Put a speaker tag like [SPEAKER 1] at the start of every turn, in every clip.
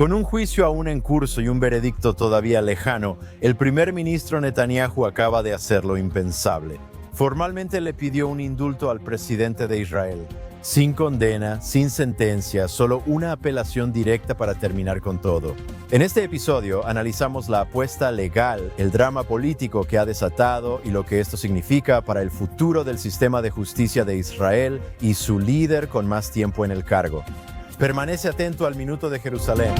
[SPEAKER 1] Con un juicio aún en curso y un veredicto todavía lejano, el primer ministro Netanyahu acaba de hacer lo impensable. Formalmente le pidió un indulto al presidente de Israel. Sin condena, sin sentencia, solo una apelación directa para terminar con todo. En este episodio analizamos la apuesta legal, el drama político que ha desatado y lo que esto significa para el futuro del sistema de justicia de Israel y su líder con más tiempo en el cargo. Permanece atento al Minuto de Jerusalén.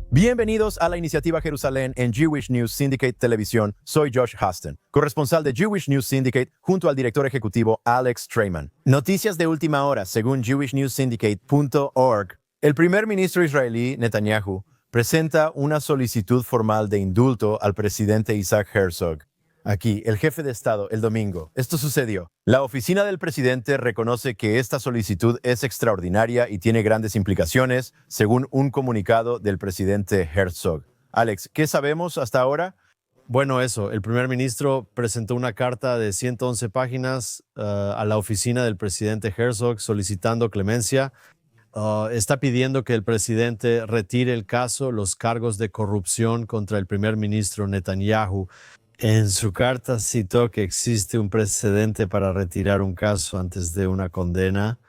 [SPEAKER 1] Bienvenidos a la iniciativa Jerusalén en Jewish News Syndicate Televisión. Soy Josh Huston, corresponsal de Jewish News Syndicate junto al director ejecutivo Alex Treyman. Noticias de última hora según jewishnewssyndicate.org. El primer ministro israelí, Netanyahu, presenta una solicitud formal de indulto al presidente Isaac Herzog. Aquí, el jefe de Estado, el domingo. Esto sucedió. La oficina del presidente reconoce que esta solicitud es extraordinaria y tiene grandes implicaciones, según un comunicado del presidente Herzog. Alex, ¿qué sabemos hasta ahora?
[SPEAKER 2] Bueno, el primer ministro presentó una carta de 111 páginas a la oficina del presidente Herzog solicitando clemencia. Está pidiendo que el presidente retire el caso, los cargos de corrupción contra el primer ministro Netanyahu. En su carta citó que existe un precedente para retirar un caso antes de una condena,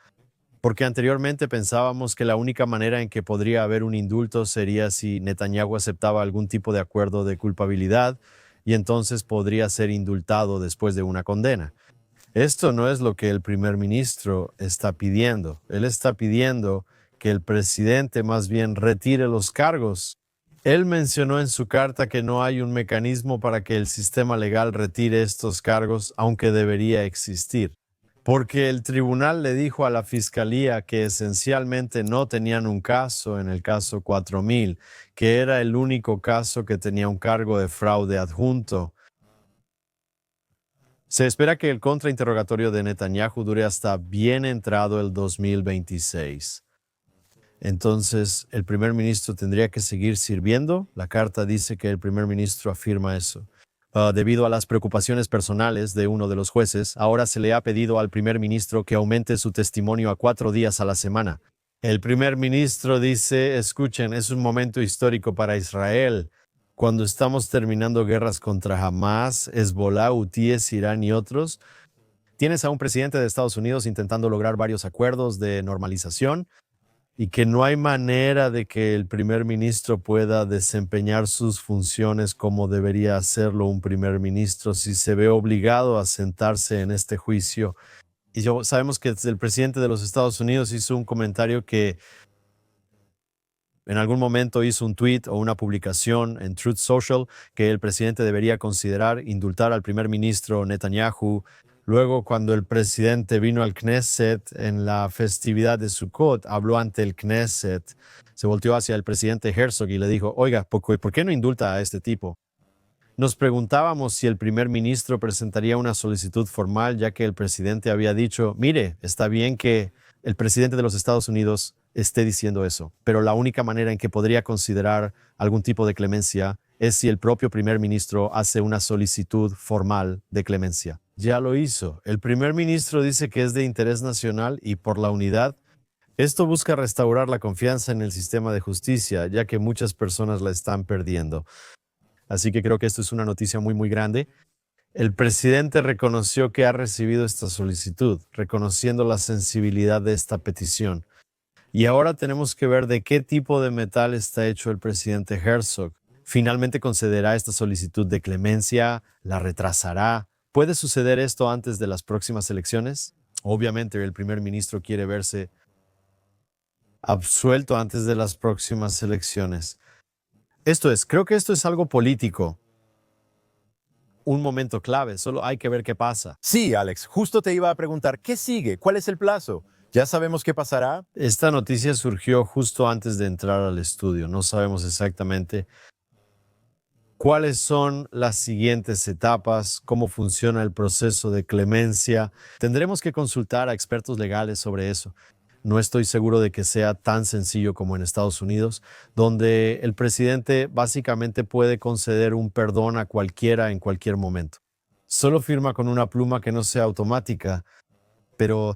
[SPEAKER 2] porque anteriormente pensábamos que la única manera en que podría haber un indulto sería si Netanyahu aceptaba algún tipo de acuerdo de culpabilidad y entonces podría ser indultado después de una condena. Esto no es lo que el primer ministro está pidiendo. Él está pidiendo que el presidente más bien retire los cargos. Él mencionó en su carta que no hay un mecanismo para que el sistema legal retire estos cargos, aunque debería existir. Porque el tribunal le dijo a la fiscalía que esencialmente no tenían un caso en el caso 4000, que era el único caso que tenía un cargo de fraude adjunto. Se espera que el contrainterrogatorio de Netanyahu dure hasta bien entrado el 2026. Entonces, el primer ministro tendría que seguir sirviendo. La carta dice que el primer ministro afirma eso. Debido a las preocupaciones personales de uno de los jueces, ahora se le ha pedido al primer ministro que aumente su testimonio a 4 días a la semana. El primer ministro dice, escuchen, es un momento histórico para Israel. Cuando estamos terminando guerras contra Hamas, Hezbollah, Hutíes, Irán y otros, tienes a un presidente de Estados Unidos intentando lograr varios acuerdos de normalización y que no hay manera de que el primer ministro pueda desempeñar sus funciones como debería hacerlo un primer ministro si se ve obligado a sentarse en este juicio. Y sabemos que el presidente de los Estados Unidos hizo un comentario que en algún momento hizo un tweet o una publicación en Truth Social que el presidente debería considerar indultar al primer ministro Netanyahu. Luego, cuando el presidente vino al Knesset en la festividad de Sukkot, habló ante el Knesset, se volteó hacia el presidente Herzog y le dijo, oiga, ¿por qué no indulta a este tipo? Nos preguntábamos si el primer ministro presentaría una solicitud formal, ya que el presidente había dicho, mire, está bien que el presidente de los Estados Unidos esté diciendo eso, pero la única manera en que podría considerar algún tipo de clemencia es si el propio primer ministro hace una solicitud formal de clemencia. Ya lo hizo. El primer ministro dice que es de interés nacional y por la unidad. Esto busca restaurar la confianza en el sistema de justicia, ya que muchas personas la están perdiendo. Así que creo que esto es una noticia muy, muy grande. El presidente reconoció que ha recibido esta solicitud, reconociendo la sensibilidad de esta petición. Y ahora tenemos que ver de qué tipo de metal está hecho el presidente Herzog. ¿Finalmente concederá esta solicitud de clemencia? ¿La retrasará? ¿Puede suceder esto antes de las próximas elecciones? Obviamente el primer ministro quiere verse absuelto antes de las próximas elecciones. Creo que esto es algo político. Un momento clave, solo hay que ver qué pasa.
[SPEAKER 1] Sí, Alex, justo te iba a preguntar, ¿qué sigue? ¿Cuál es el plazo? ¿Ya sabemos qué pasará?
[SPEAKER 2] Esta noticia surgió justo antes de entrar al estudio. No sabemos exactamente cuáles son las siguientes etapas, cómo funciona el proceso de clemencia. Tendremos que consultar a expertos legales sobre eso. No estoy seguro de que sea tan sencillo como en Estados Unidos, donde el presidente básicamente puede conceder un perdón a cualquiera en cualquier momento. Solo firma con una pluma que no sea automática, pero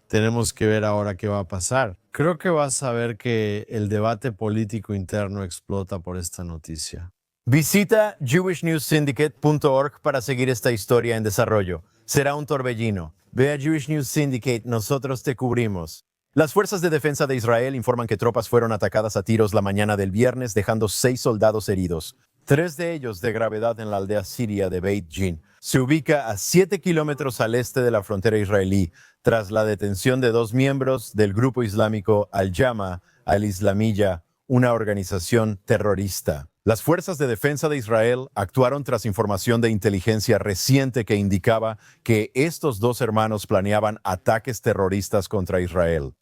[SPEAKER 2] tenemos que ver ahora qué va a pasar. Creo que vas a ver que el debate político interno explota por esta noticia.
[SPEAKER 1] Visita jewishnewssyndicate.org para seguir esta historia en desarrollo. Será un torbellino. Ve a Jewish News Syndicate, nosotros te cubrimos. Las fuerzas de defensa de Israel informan que tropas fueron atacadas a tiros la mañana del viernes, dejando 6 soldados heridos. 3 de ellos de gravedad en la aldea siria de Beit Jin. Se ubica a 7 kilómetros al este de la frontera israelí, tras la detención de 2 miembros del grupo islámico Al-Jama al-Islamiyya, una organización terrorista. Las fuerzas de defensa de Israel actuaron tras información de inteligencia reciente que indicaba que estos 2 hermanos planeaban ataques terroristas contra Israel.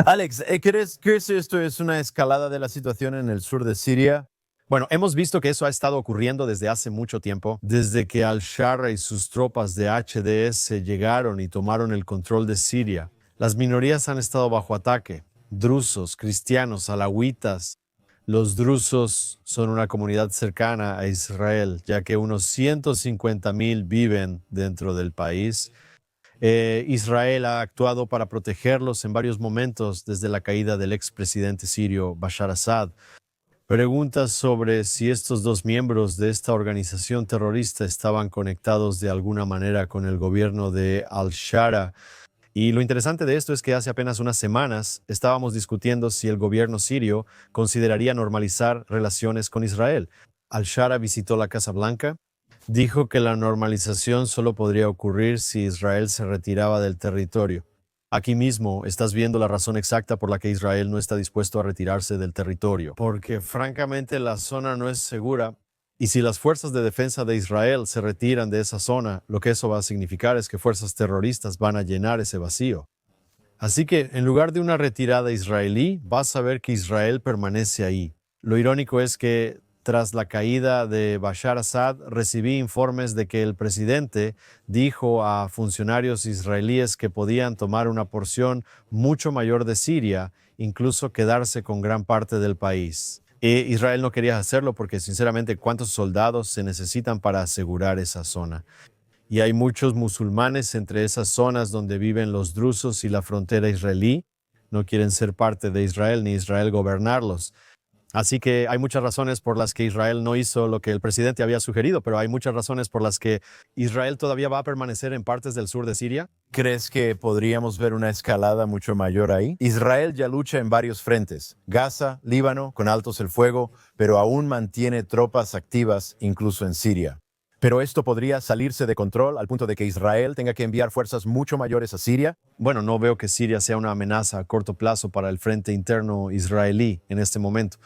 [SPEAKER 1] Alex, ¿crees que esto es una escalada de la situación en el sur de Siria?
[SPEAKER 2] Bueno, hemos visto que eso ha estado ocurriendo desde hace mucho tiempo, desde que al-Shara y sus tropas de HDS llegaron y tomaron el control de Siria. Las minorías han estado bajo ataque, drusos, cristianos, alawitas. Los drusos son una comunidad cercana a Israel, ya que unos 150,000 viven dentro del país. Israel ha actuado para protegerlos en varios momentos desde la caída del expresidente sirio Bashar Assad. Preguntas sobre si estos 2 miembros de esta organización terrorista estaban conectados de alguna manera con el gobierno de al-Shara. Y lo interesante de esto es que hace apenas unas semanas estábamos discutiendo si el gobierno sirio consideraría normalizar relaciones con Israel. Al-Shara visitó la Casa Blanca, dijo que la normalización solo podría ocurrir si Israel se retiraba del territorio. Aquí mismo estás viendo la razón exacta por la que Israel no está dispuesto a retirarse del territorio, porque francamente la zona no es segura. Y si las fuerzas de defensa de Israel se retiran de esa zona, lo que eso va a significar es que fuerzas terroristas van a llenar ese vacío. Así que en lugar de una retirada israelí, vas a ver que Israel permanece ahí. Lo irónico es que tras la caída de Bashar Assad, recibí informes de que el presidente dijo a funcionarios israelíes que podían tomar una porción mucho mayor de Siria, incluso quedarse con gran parte del país. Israel no quería hacerlo porque, sinceramente, ¿cuántos soldados se necesitan para asegurar esa zona? Y hay muchos musulmanes entre esas zonas donde viven los drusos y la frontera israelí. No quieren ser parte de Israel ni Israel gobernarlos. Así que hay muchas razones por las que Israel no hizo lo que el presidente había sugerido, pero hay muchas razones por las que Israel todavía va a permanecer en partes del sur de Siria.
[SPEAKER 1] ¿Crees que podríamos ver una escalada mucho mayor ahí? Israel ya lucha en varios frentes. Gaza, Líbano, con altos el fuego, pero aún mantiene tropas activas incluso en Siria. Pero esto podría salirse de control al punto de que Israel tenga que enviar fuerzas mucho mayores a Siria.
[SPEAKER 2] Bueno, no veo que Siria sea una amenaza a corto plazo para el frente interno israelí en este momento.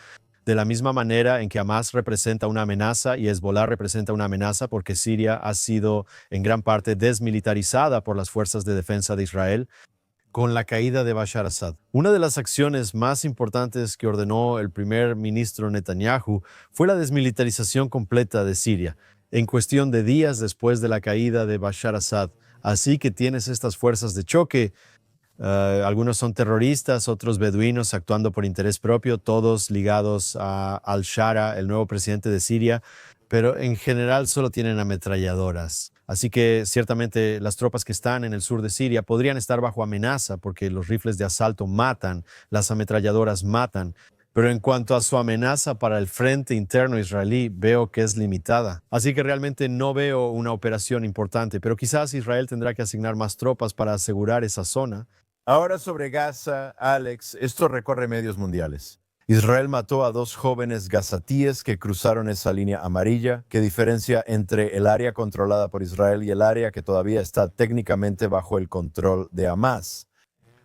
[SPEAKER 2] De la misma manera en que Hamas representa una amenaza y Hezbollah representa una amenaza porque Siria ha sido en gran parte desmilitarizada por las fuerzas de defensa de Israel con la caída de Bashar Assad. Una de las acciones más importantes que ordenó el primer ministro Netanyahu fue la desmilitarización completa de Siria, en cuestión de días después de la caída de Bashar Assad. Así que tienes estas fuerzas de choque. Algunos son terroristas, otros beduinos actuando por interés propio, todos ligados a al-Shara, el nuevo presidente de Siria, pero en general solo tienen ametralladoras. Así que ciertamente las tropas que están en el sur de Siria podrían estar bajo amenaza porque los rifles de asalto matan, las ametralladoras matan. Pero en cuanto a su amenaza para el frente interno israelí, veo que es limitada. Así que realmente no veo una operación importante, pero quizás Israel tendrá que asignar más tropas para asegurar esa zona.
[SPEAKER 1] Ahora sobre Gaza, Alex, esto recorre medios mundiales. Israel mató a 2 jóvenes gazatíes que cruzaron esa línea amarilla que diferencia entre el área controlada por Israel y el área que todavía está técnicamente bajo el control de Hamas.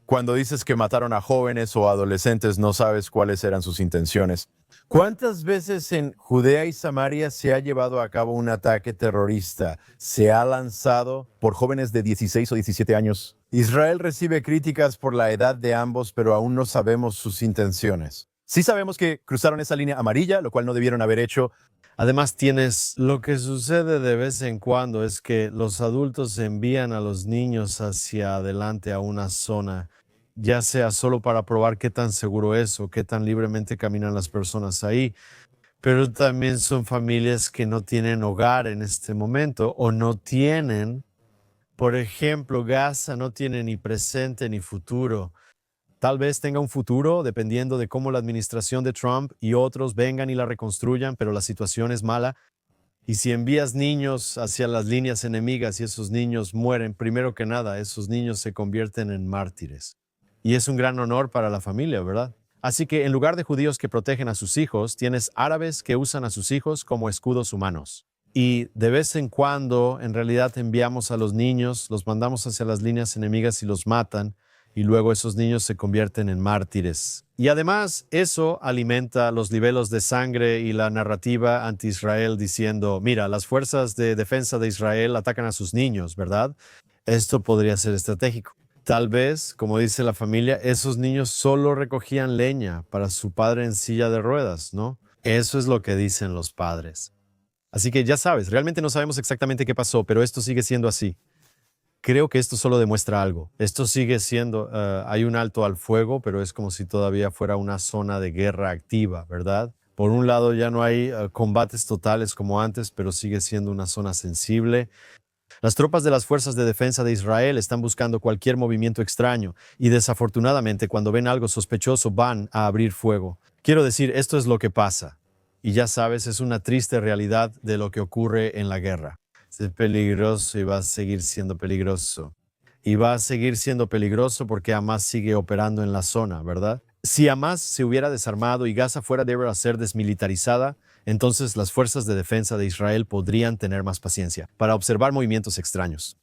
[SPEAKER 1] Cuando dices que mataron a jóvenes o adolescentes, no sabes cuáles eran sus intenciones. ¿Cuántas veces en Judea y Samaria se ha llevado a cabo un ataque terrorista? Se ha lanzado por jóvenes de 16 o 17 años. Israel recibe críticas por la edad de ambos, pero aún no sabemos sus intenciones. Sí sabemos que cruzaron esa línea amarilla, lo cual no debieron haber hecho.
[SPEAKER 2] Además tienes lo que sucede de vez en cuando es que los adultos envían a los niños hacia adelante a una zona, ya sea solo para probar qué tan seguro es o qué tan libremente caminan las personas ahí. pero también son familias que no tienen hogar en este momento o no tienen, por ejemplo, Gaza no tiene ni presente ni futuro. Tal vez tenga un futuro dependiendo de cómo la administración de Trump y otros vengan y la reconstruyan, pero la situación es mala. Y si envías niños hacia las líneas enemigas y esos niños mueren, primero que nada, esos niños se convierten en mártires. Y es un gran honor para la familia, ¿verdad? Así que en lugar de judíos que protegen a sus hijos, tienes árabes que usan a sus hijos como escudos humanos. Y de vez en cuando, en realidad, enviamos a los niños, los mandamos hacia las líneas enemigas y los matan, y luego esos niños se convierten en mártires. Y además, eso alimenta los libelos de sangre y la narrativa anti-Israel diciendo, mira, las fuerzas de defensa de Israel atacan a sus niños, ¿verdad? Esto podría ser estratégico. Tal vez, como dice la familia, esos niños solo recogían leña para su padre en silla de ruedas, ¿no? Eso es lo que dicen los padres. Así que ya sabes, realmente no sabemos exactamente qué pasó, pero esto sigue siendo así. Creo que esto solo demuestra algo. Esto sigue siendo, hay un alto al fuego, pero es como si todavía fuera una zona de guerra activa, ¿verdad? Por un lado ya no hay combates totales como antes, pero sigue siendo una zona sensible. Las tropas de las fuerzas de defensa de Israel están buscando cualquier movimiento extraño y desafortunadamente cuando ven algo sospechoso van a abrir fuego. Quiero decir, esto es lo que pasa. Y ya sabes, es una triste realidad de lo que ocurre en la guerra. Es peligroso y va a seguir siendo peligroso. Y va a seguir siendo peligroso porque Hamas sigue operando en la zona, ¿verdad? Si Hamas se hubiera desarmado y Gaza fuera de ser desmilitarizada, entonces las fuerzas de defensa de Israel podrían tener más paciencia para observar movimientos extraños.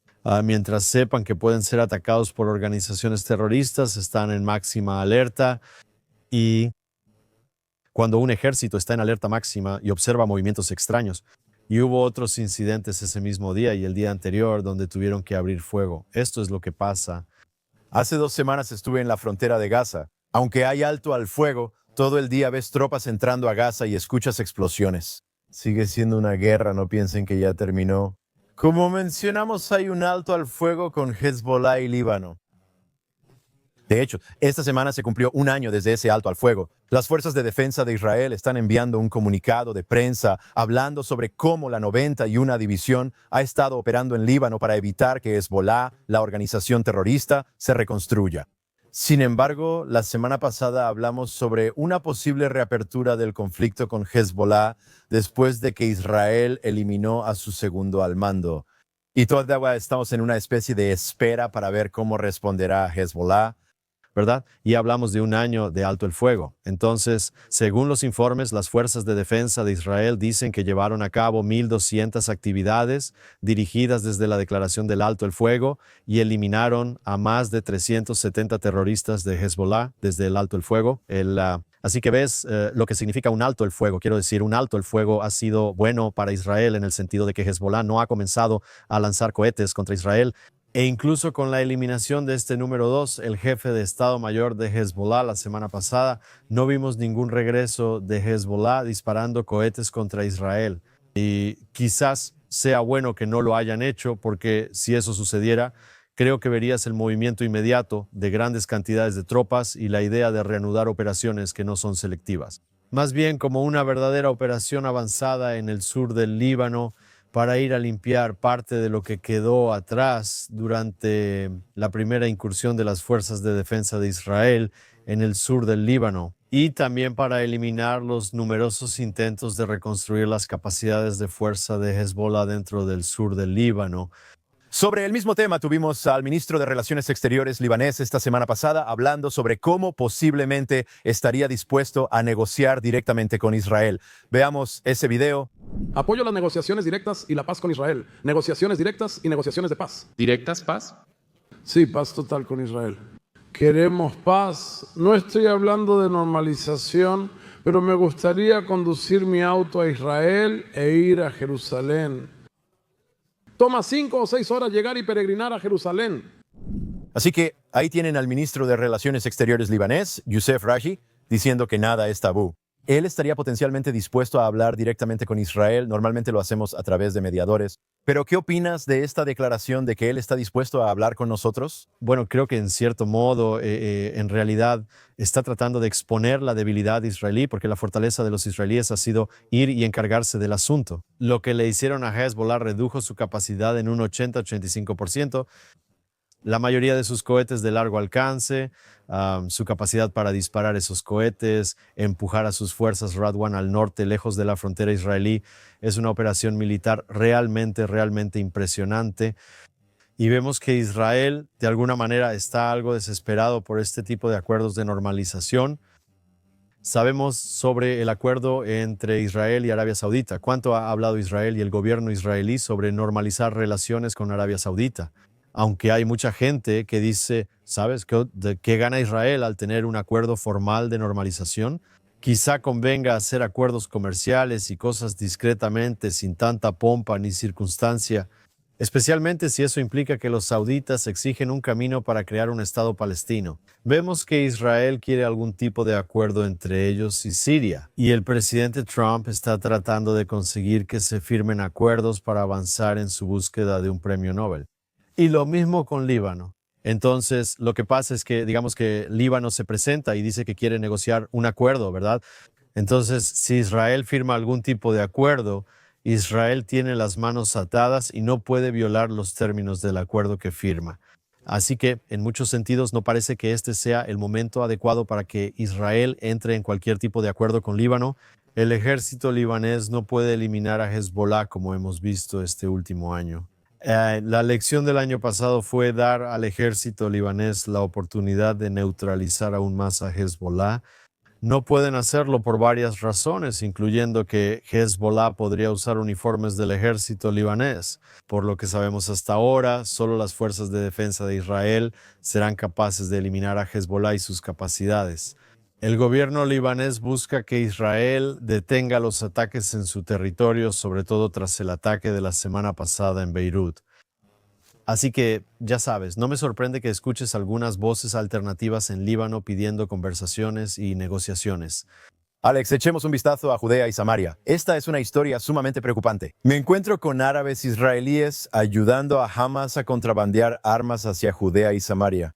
[SPEAKER 2] Mientras sepan que pueden ser atacados por organizaciones terroristas, están en máxima alerta y cuando un ejército está en alerta máxima y observa movimientos extraños, y hubo otros incidentes ese mismo día y el día anterior donde tuvieron que abrir fuego. Esto es lo que pasa.
[SPEAKER 1] Hace 2 semanas estuve en la frontera de Gaza. Aunque hay alto al fuego, todo el día ves tropas entrando a Gaza y escuchas explosiones. Sigue siendo una guerra, no piensen que ya terminó. Como mencionamos, hay un alto al fuego con Hezbollah y Líbano. De hecho, esta semana se cumplió 1 año desde ese alto al fuego. Las fuerzas de defensa de Israel están enviando un comunicado de prensa hablando sobre cómo la 91 División ha estado operando en Líbano para evitar que Hezbollah, la organización terrorista, se reconstruya. Sin embargo, la semana pasada hablamos sobre una posible reapertura del conflicto con Hezbollah después de que Israel eliminó a su segundo al mando. Y todavía estamos en una especie de espera para ver cómo responderá Hezbollah,
[SPEAKER 2] ¿verdad? Y hablamos de 1 año de alto el fuego. Entonces, según los informes, las fuerzas de defensa de Israel dicen que llevaron a cabo 1,200 actividades dirigidas desde la declaración del alto el fuego y eliminaron a más de 370 terroristas de Hezbollah desde el alto el fuego. Así que ves lo que significa un alto el fuego. Quiero decir, un alto el fuego ha sido bueno para Israel en el sentido de que Hezbollah no ha comenzado a lanzar cohetes contra Israel. E incluso con la eliminación de este número 2, el jefe de Estado Mayor de Hezbollah la semana pasada, no vimos ningún regreso de Hezbollah disparando cohetes contra Israel. Y quizás sea bueno que no lo hayan hecho, porque si eso sucediera, creo que verías el movimiento inmediato de grandes cantidades de tropas y la idea de reanudar operaciones que no son selectivas. Más bien como una verdadera operación avanzada en el sur del Líbano, para ir a limpiar parte de lo que quedó atrás durante la primera incursión de las fuerzas de defensa de Israel en el sur del Líbano y también para eliminar los numerosos intentos de reconstruir las capacidades de fuerza de Hezbollah dentro del sur del Líbano.
[SPEAKER 1] Sobre el mismo tema tuvimos al ministro de Relaciones Exteriores libanés esta semana pasada hablando sobre cómo posiblemente estaría dispuesto a negociar directamente con Israel. Veamos ese video.
[SPEAKER 3] Apoyo las negociaciones directas y la paz con Israel. Negociaciones directas y negociaciones de paz.
[SPEAKER 4] ¿Directas, paz?
[SPEAKER 3] Sí, paz total con Israel. Queremos paz. No estoy hablando de normalización, pero me gustaría conducir mi auto a Israel e ir a Jerusalén. Toma 5 o 6 horas llegar y peregrinar a Jerusalén.
[SPEAKER 1] Así que ahí tienen al ministro de Relaciones Exteriores libanés, Youssef Raji, diciendo que nada es tabú. Él estaría potencialmente dispuesto a hablar directamente con Israel. Normalmente lo hacemos a través de mediadores. Pero, ¿qué opinas de esta declaración de que él está dispuesto a hablar con nosotros?
[SPEAKER 2] Bueno, creo que en cierto modo, en realidad, está tratando de exponer la debilidad israelí, porque la fortaleza de los israelíes ha sido ir y encargarse del asunto. Lo que le hicieron a Hezbollah redujo su capacidad en un 80-85%. La mayoría de sus cohetes de largo alcance, su capacidad para disparar esos cohetes, empujar a sus fuerzas Radwan al norte, lejos de la frontera israelí, es una operación militar realmente impresionante. Y vemos que Israel, de alguna manera, está algo desesperado por este tipo de acuerdos de normalización. Sabemos sobre el acuerdo entre Israel y Arabia Saudita. ¿Cuánto ha hablado Israel y el gobierno israelí sobre normalizar relaciones con Arabia Saudita? Aunque hay mucha gente que dice, ¿sabes qué gana Israel al tener un acuerdo formal de normalización? Quizá convenga hacer acuerdos comerciales y cosas discretamente, sin tanta pompa ni circunstancia, especialmente si eso implica que los sauditas exigen un camino para crear un Estado palestino. Vemos que Israel quiere algún tipo de acuerdo entre ellos y Siria, y el presidente Trump está tratando de conseguir que se firmen acuerdos para avanzar en su búsqueda de un premio Nobel. Y lo mismo con Líbano. Entonces, lo que pasa es que, digamos que Líbano se presenta y dice que quiere negociar un acuerdo, ¿verdad? Entonces, si Israel firma algún tipo de acuerdo, Israel tiene las manos atadas y no puede violar los términos del acuerdo que firma. Así que, en muchos sentidos, no parece que este sea el momento adecuado para que Israel entre en cualquier tipo de acuerdo con Líbano. El ejército libanés no puede eliminar a Hezbollah como hemos visto este último año. La lección del año pasado fue dar al ejército libanés la oportunidad de neutralizar aún más a Hezbollah. No pueden hacerlo por varias razones, incluyendo que Hezbollah podría usar uniformes del ejército libanés. Por lo que sabemos hasta ahora, solo las fuerzas de defensa de Israel serán capaces de eliminar a Hezbollah y sus capacidades. El gobierno libanés busca que Israel detenga los ataques en su territorio, sobre todo tras el ataque de la semana pasada en Beirut. Así que, ya sabes, no me sorprende que escuches algunas voces alternativas en Líbano pidiendo conversaciones y negociaciones.
[SPEAKER 1] Alex, echemos un vistazo a Judea y Samaria. Esta es una historia sumamente preocupante. Me encuentro con árabes israelíes ayudando a Hamas a contrabandear armas hacia Judea y Samaria.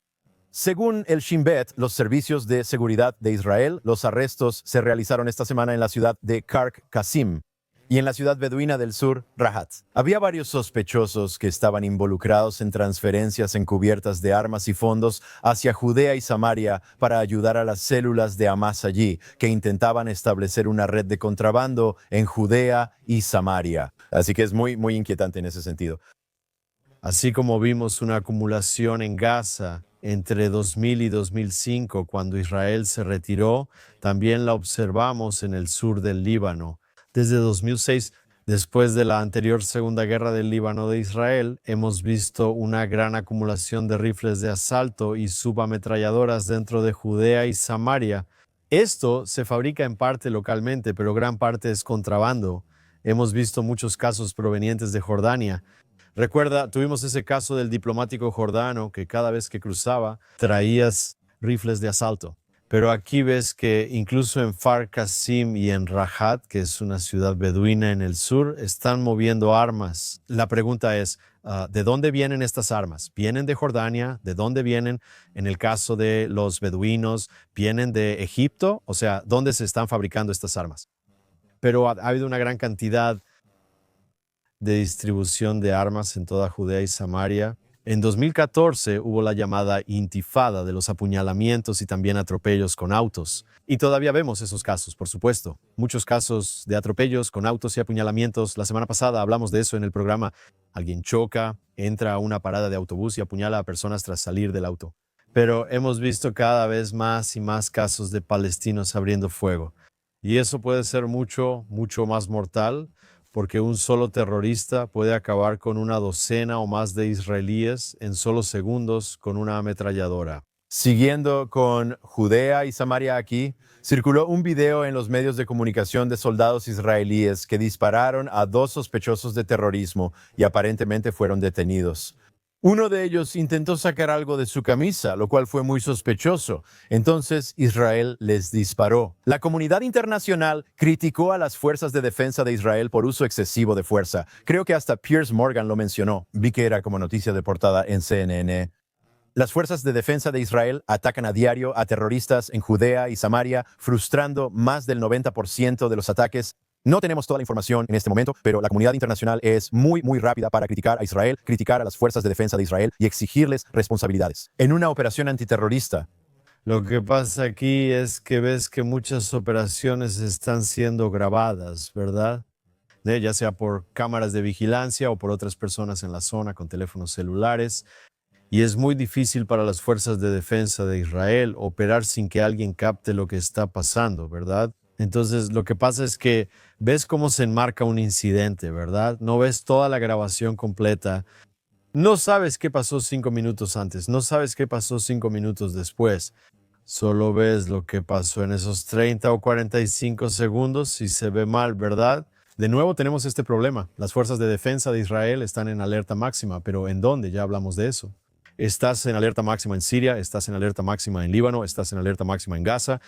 [SPEAKER 1] Según el Shin Bet, los servicios de seguridad de Israel, los arrestos se realizaron esta semana en la ciudad de Kark Qasim y en la ciudad beduina del sur, Rahat. Había varios sospechosos que estaban involucrados en transferencias encubiertas de armas y fondos hacia Judea y Samaria para ayudar a las células de Hamas allí, que intentaban establecer una red de contrabando en Judea y Samaria. Así que es muy inquietante en ese sentido.
[SPEAKER 2] Así como vimos una acumulación en Gaza entre 2000 y 2005, cuando Israel se retiró, también la observamos en el sur del Líbano. Desde 2006, después de la anterior Segunda Guerra del Líbano de Israel, hemos visto una gran acumulación de rifles de asalto y subametralladoras dentro de Judea y Samaria. Esto se fabrica en parte localmente, pero gran parte es contrabando. Hemos visto muchos casos provenientes de Jordania. Recuerda, tuvimos ese caso del diplomático jordano que cada vez que cruzaba traías rifles de asalto. Pero aquí ves que incluso en Kfar Qasim y en Rahat, que es una ciudad beduina en el sur, están moviendo armas. La pregunta es, ¿de dónde vienen estas armas? ¿Vienen de Jordania? ¿De dónde vienen? En el caso de los beduinos, ¿vienen de Egipto? O sea, ¿dónde se están fabricando estas armas? Pero ha habido una gran cantidad de distribución de armas en toda Judea y Samaria. En 2014 hubo la llamada intifada de los apuñalamientos y también atropellos con autos. Y todavía vemos esos casos, por supuesto. Muchos casos de atropellos con autos y apuñalamientos. La semana pasada hablamos de eso en el programa. Alguien choca, entra a una parada de autobús y apuñala a personas tras salir del auto. Pero hemos visto cada vez más y más casos de palestinos abriendo fuego. Y eso puede ser mucho más mortal, porque un solo terrorista puede acabar con una docena o más de israelíes en solo segundos con una ametralladora.
[SPEAKER 1] Siguiendo con Judea y Samaria aquí, circuló un video en los medios de comunicación de soldados israelíes que dispararon a 2 sospechosos de terrorismo y aparentemente fueron detenidos. Uno de ellos intentó sacar algo de su camisa, lo cual fue muy sospechoso. Entonces Israel les disparó. La comunidad internacional criticó a las fuerzas de defensa de Israel por uso excesivo de fuerza. Creo que hasta Piers Morgan lo mencionó. Vi que era como noticia de portada en CNN. Las fuerzas de defensa de Israel atacan a diario a terroristas en Judea y Samaria, frustrando más del 90% de los ataques. No tenemos toda la información en este momento, pero la comunidad internacional es muy rápida para criticar a Israel, criticar a las fuerzas de defensa de Israel y exigirles responsabilidades. En una operación antiterrorista,
[SPEAKER 2] Lo que pasa aquí es que ves que muchas operaciones están siendo grabadas, ¿verdad? Ya sea por cámaras de vigilancia o por otras personas en la zona con teléfonos celulares. Y es muy difícil para las fuerzas de defensa de Israel operar sin que alguien capte lo que está pasando, ¿verdad? Entonces, lo que pasa es que ves cómo se enmarca un incidente, ¿verdad? No ves toda la grabación completa. No sabes qué pasó 5 minutos antes, no sabes qué pasó 5 minutos después. Solo ves lo que pasó en esos 30 o 45 segundos y se ve mal, ¿verdad? De nuevo tenemos este problema. Las fuerzas de defensa de Israel están en alerta máxima, pero ¿en dónde? Ya hablamos de eso. Estás en alerta máxima en Siria, estás en alerta máxima en Líbano, estás en alerta máxima en Gaza.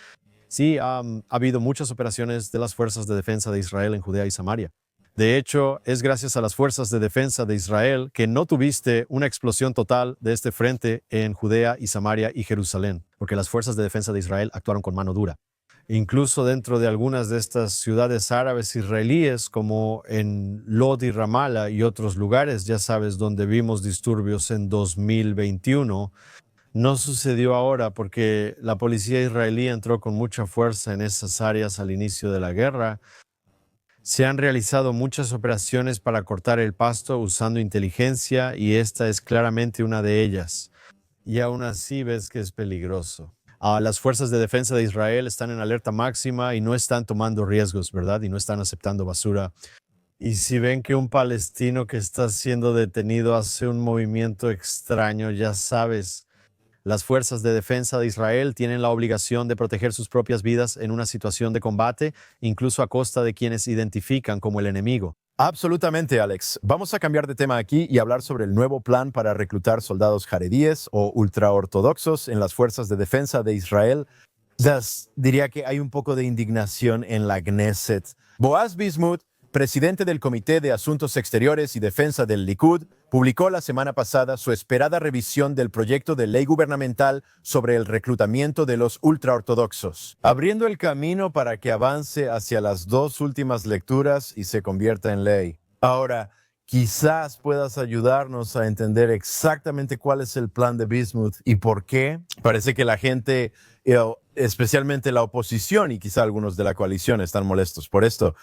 [SPEAKER 2] Sí, ha habido muchas operaciones de las fuerzas de defensa de Israel en Judea y Samaria. De hecho, es gracias a las fuerzas de defensa de Israel que no tuviste una explosión total de este frente en Judea y Samaria y Jerusalén, porque las fuerzas de defensa de Israel actuaron con mano dura. Incluso dentro de algunas de estas ciudades árabes israelíes, como en Lod y Ramallah y otros lugares, ya sabes, donde vimos disturbios en 2021, no sucedió ahora porque la policía israelí entró con mucha fuerza en esas áreas al inicio de la guerra. Se han realizado muchas operaciones para cortar el pasto usando inteligencia y esta es claramente una de ellas. Y aún así ves que es peligroso. Las fuerzas de defensa de Israel están en alerta máxima y no están tomando riesgos, ¿verdad? Y no están aceptando basura. Y si ven que un palestino que está siendo detenido hace un movimiento extraño, ya sabes, las fuerzas de defensa de Israel tienen la obligación de proteger sus propias vidas en una situación de combate, incluso a costa de quienes identifican como el enemigo.
[SPEAKER 1] Absolutamente, Alex. Vamos a cambiar de tema aquí y hablar sobre el nuevo plan para reclutar soldados jaredíes o ultraortodoxos en las fuerzas de defensa de Israel. Diría que hay un poco de indignación en la Knesset. Boaz Bismuth, presidente del Comité de Asuntos Exteriores y Defensa del Likud, publicó la semana pasada su esperada revisión del proyecto de ley gubernamental sobre el reclutamiento de los ultraortodoxos, abriendo el camino para que avance hacia las 2 últimas lecturas y se convierta en ley. Ahora, quizás puedas ayudarnos a entender exactamente cuál es el plan de Bismuth y por qué. Parece que la gente, especialmente la oposición y quizá algunos de la coalición, están molestos por esto.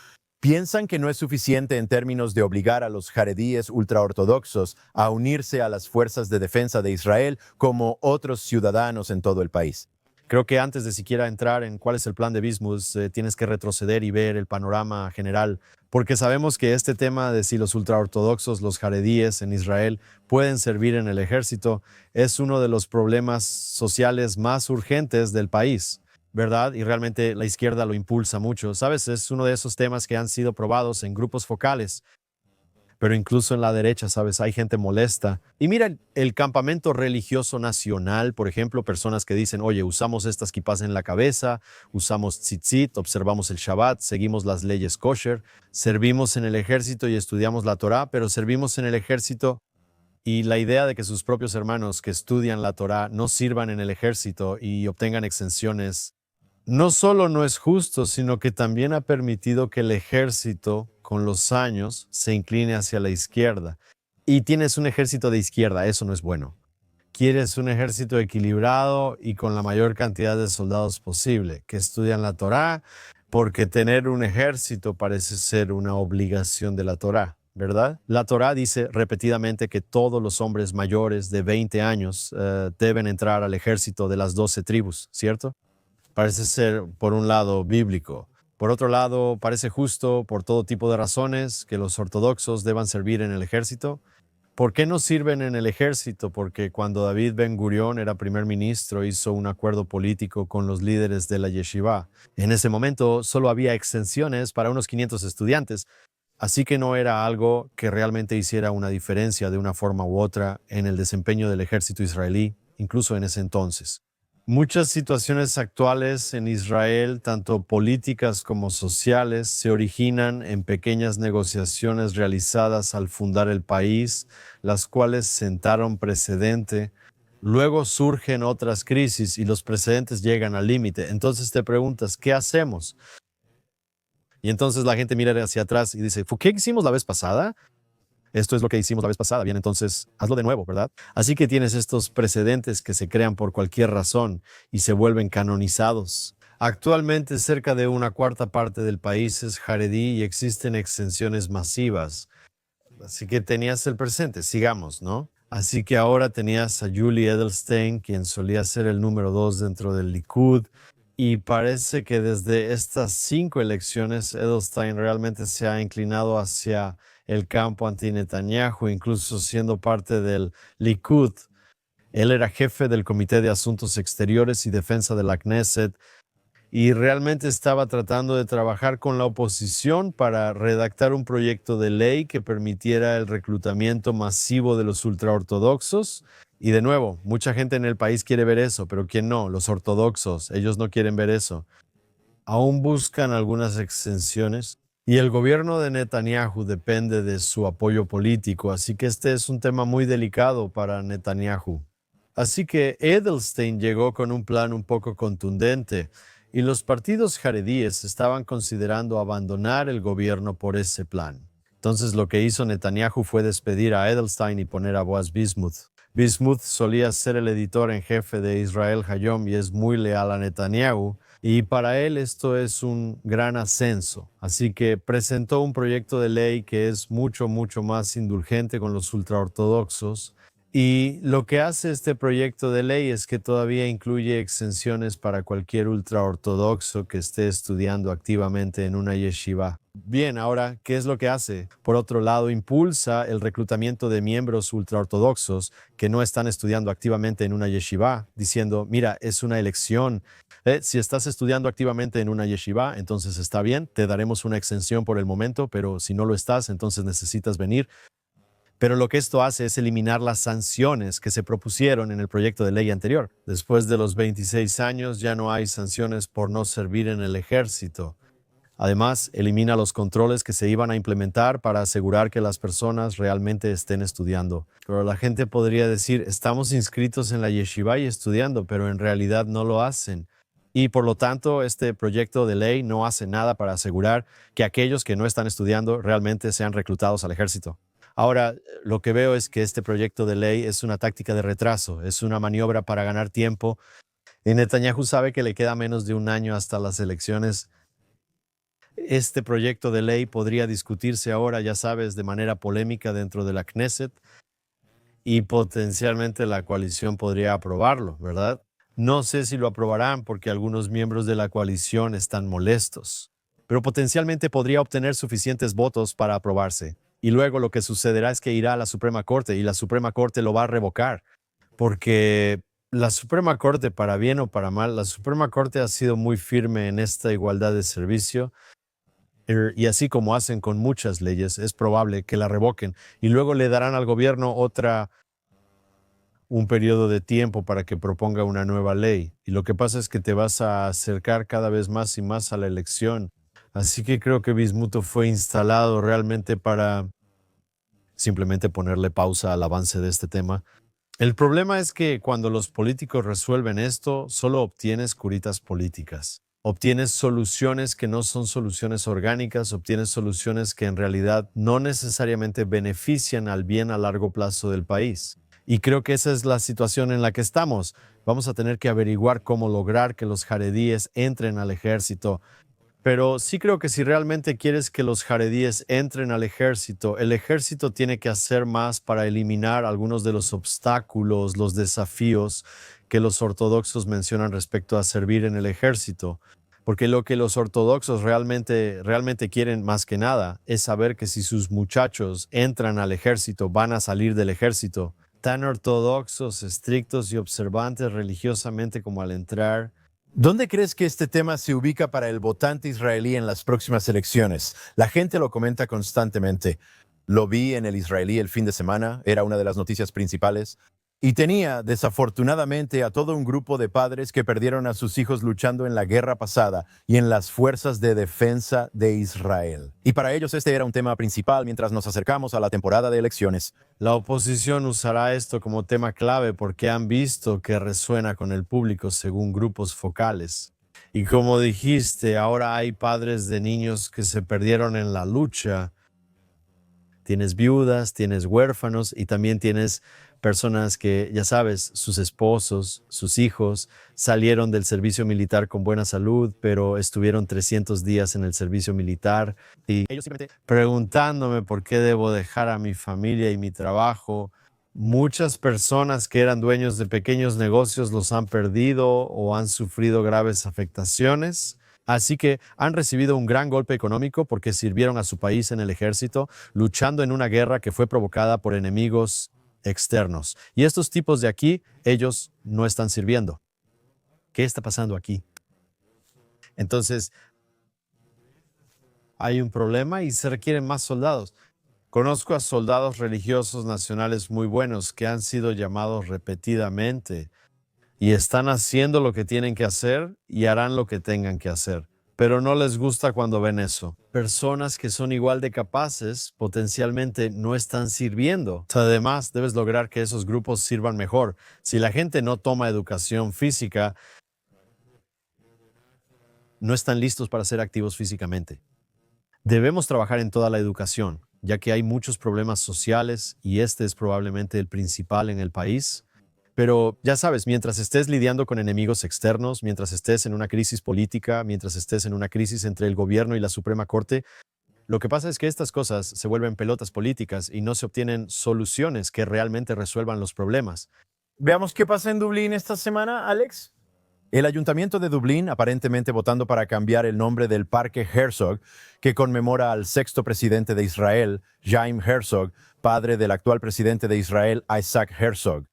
[SPEAKER 1] Piensan que no es suficiente en términos de obligar a los jaredíes ultraortodoxos a unirse a las fuerzas de defensa de Israel como otros ciudadanos en todo el país.
[SPEAKER 2] Creo que antes de siquiera entrar en cuál es el plan de Bismuth, tienes que retroceder y ver el panorama general, porque sabemos que este tema de si los ultraortodoxos, los jaredíes en Israel, pueden servir en el ejército, es uno de los problemas sociales más urgentes del país, ¿verdad? Y realmente la izquierda lo impulsa mucho. ¿Sabes? Es uno de esos temas que han sido probados en grupos focales. Pero incluso en la derecha, ¿sabes? Hay gente molesta. Y mira, el campamento religioso nacional, por ejemplo, personas que dicen, oye, usamos estas kipás en la cabeza, usamos tzitzit, observamos el Shabbat, seguimos las leyes kosher, servimos en el ejército y estudiamos la Torá, pero servimos en el ejército. Y la idea de que sus propios hermanos que estudian la Torá no sirvan en el ejército y obtengan exenciones no solo no es justo, sino que también ha permitido que el ejército, con los años, se incline hacia la izquierda. Y tienes un ejército de izquierda, eso no es bueno. Quieres un ejército equilibrado y con la mayor cantidad de soldados posible, que estudian la Torá, porque tener un ejército parece ser una obligación de la Torá, ¿verdad? La Torá dice repetidamente que todos los hombres mayores de 20 años deben entrar al ejército de las 12 tribus, ¿cierto? Parece ser, por un lado, bíblico. Por otro lado, parece justo, por todo tipo de razones, que los ortodoxos deban servir en el ejército. ¿Por qué no sirven en el ejército? Porque cuando David Ben Gurión era primer ministro, hizo un acuerdo político con los líderes de la yeshiva. En ese momento solo había exenciones para unos 500 estudiantes, Así que no era algo que realmente hiciera una diferencia de una forma u otra en el desempeño del ejército israelí, incluso en ese entonces. Muchas situaciones actuales en Israel, tanto políticas como sociales, se originan en pequeñas negociaciones realizadas al fundar el país, las cuales sentaron precedente. Luego surgen otras crisis y los precedentes llegan al límite. Entonces te preguntas, ¿qué hacemos? Y entonces la gente mira hacia atrás y dice, ¿qué hicimos la vez pasada? Esto es lo que hicimos la vez pasada. Bien, entonces hazlo de nuevo, ¿verdad? Así que tienes estos precedentes que se crean por cualquier razón y se vuelven canonizados. Actualmente cerca de una cuarta parte del país es jaredí y existen exenciones masivas. Así que tenías el presente, sigamos, ¿no? Así que ahora tenías a Julie Edelstein, quien solía ser el número 2 dentro del Likud, y parece que desde estas 5 elecciones Edelstein realmente se ha inclinado hacia el campo anti-Netanyahu, incluso siendo parte del Likud. Él era jefe del Comité de Asuntos Exteriores y Defensa de la Knesset y realmente estaba tratando de trabajar con la oposición para redactar un proyecto de ley que permitiera el reclutamiento masivo de los ultraortodoxos. Y de nuevo, mucha gente en el país quiere ver eso, pero ¿quién no? Los ortodoxos, ellos no quieren ver eso. Aún buscan algunas exenciones. Y el gobierno de Netanyahu depende de su apoyo político, así que este es un tema muy delicado para Netanyahu. Así que Edelstein llegó con un plan un poco contundente y los partidos jaredíes estaban considerando abandonar el gobierno por ese plan. Entonces lo que hizo Netanyahu fue despedir a Edelstein y poner a Boaz Bismuth. Bismuth solía ser el editor en jefe de Israel Hayom y es muy leal a Netanyahu. Y para él esto es un gran ascenso. Así que presentó un proyecto de ley que es mucho más indulgente con los ultraortodoxos. Y lo que hace este proyecto de ley es que todavía incluye exenciones para cualquier ultraortodoxo que esté estudiando activamente en una yeshiva. Bien, ahora, ¿qué es lo que hace? Por otro lado, impulsa el reclutamiento de miembros ultraortodoxos que no están estudiando activamente en una yeshiva, diciendo, mira, es una elección. Si estás estudiando activamente en una yeshiva, entonces está bien, te daremos una exención por el momento, pero si no lo estás, entonces necesitas venir. Pero lo que esto hace es eliminar las sanciones que se propusieron en el proyecto de ley anterior. Después de los 26 años ya no hay sanciones por no servir en el ejército. Además, elimina los controles que se iban a implementar para asegurar que las personas realmente estén estudiando. Pero la gente podría decir, estamos inscritos en la yeshiva y estudiando, pero en realidad no lo hacen. Y por lo tanto, este proyecto de ley no hace nada para asegurar que aquellos que no están estudiando realmente sean reclutados al ejército. Ahora, lo que veo es que este proyecto de ley es una táctica de retraso, es una maniobra para ganar tiempo. Y Netanyahu sabe que le queda menos de un año hasta las elecciones. Este proyecto de ley podría discutirse ahora, ya sabes, de manera polémica dentro de la Knesset y potencialmente la coalición podría aprobarlo, ¿verdad? No sé si lo aprobarán porque algunos miembros de la coalición están molestos, pero potencialmente podría obtener suficientes votos para aprobarse. Y luego lo que sucederá es que irá a la Suprema Corte y la Suprema Corte lo va a revocar, porque la Suprema Corte, para bien o para mal, la Suprema Corte ha sido muy firme en esta igualdad de servicio. Y así como hacen con muchas leyes, es probable que la revoquen y luego le darán al gobierno un periodo de tiempo para que proponga una nueva ley. Y lo que pasa es que te vas a acercar cada vez más y más a la elección. Así que creo que Bismuth fue instalado realmente para simplemente ponerle pausa al avance de este tema. El problema es que cuando los políticos resuelven esto, solo obtienes curitas políticas. Obtienes soluciones que no son soluciones orgánicas, obtienes soluciones que en realidad no necesariamente benefician al bien a largo plazo del país. Y creo que esa es la situación en la que estamos. Vamos a tener que averiguar cómo lograr que los jaredíes entren al ejército. Pero sí creo que si realmente quieres que los jaredíes entren al ejército, el ejército tiene que hacer más para eliminar algunos de los obstáculos, los desafíos que los ortodoxos mencionan respecto a servir en el ejército. Porque lo que los ortodoxos realmente quieren más que nada es saber que si sus muchachos entran al ejército, van a salir del ejército. Tan ortodoxos, estrictos y observantes religiosamente como al entrar,
[SPEAKER 1] ¿Dónde crees que este tema se ubica para el votante israelí en las próximas elecciones? La gente lo comenta constantemente. Lo vi en el israelí el fin de semana, era una de las noticias principales. Y tenía, desafortunadamente, a todo un grupo de padres que perdieron a sus hijos luchando en la guerra pasada y en las fuerzas de defensa de Israel. Y para ellos este era un tema principal mientras nos acercamos a la temporada de elecciones.
[SPEAKER 2] La oposición usará esto como tema clave porque han visto que resuena con el público según grupos focales. Y como dijiste, ahora hay padres de niños que se perdieron en la lucha. Tienes viudas, tienes huérfanos y también tienes personas que, ya sabes, sus esposos, sus hijos salieron del servicio militar con buena salud, pero estuvieron 300 días en el servicio militar y ellos simplemente preguntándome por qué debo dejar a mi familia y mi trabajo. Muchas personas que eran dueños de pequeños negocios los han perdido o han sufrido graves afectaciones. Así que han recibido un gran golpe económico porque sirvieron a su país en el ejército, luchando en una guerra que fue provocada por enemigos externos. Y estos tipos de aquí, ellos no están sirviendo. ¿Qué está pasando aquí? Entonces, hay un problema y se requieren más soldados. Conozco a soldados religiosos nacionales muy buenos que han sido llamados repetidamente y están haciendo lo que tienen que hacer y harán lo que tengan que hacer. Pero no les gusta cuando ven eso. Personas que son igual de capaces potencialmente no están sirviendo. Además, debes lograr que esos grupos sirvan mejor. Si la gente no toma educación física, no están listos para ser activos físicamente. Debemos trabajar en toda la educación, ya que hay muchos problemas sociales y este es probablemente el principal en el país. Pero ya sabes, mientras estés lidiando con enemigos externos, mientras estés en una crisis política, mientras estés en una crisis entre el gobierno y la Suprema Corte, lo que pasa es que estas cosas se vuelven pelotas políticas y no se obtienen soluciones que realmente resuelvan los problemas.
[SPEAKER 1] Veamos qué pasa en Dublín esta semana, Alex. El Ayuntamiento de Dublín, aparentemente votando para cambiar el nombre del Parque Herzog, que conmemora al sexto presidente de Israel, Chaim Herzog, padre del actual presidente de Israel, Isaac Herzog.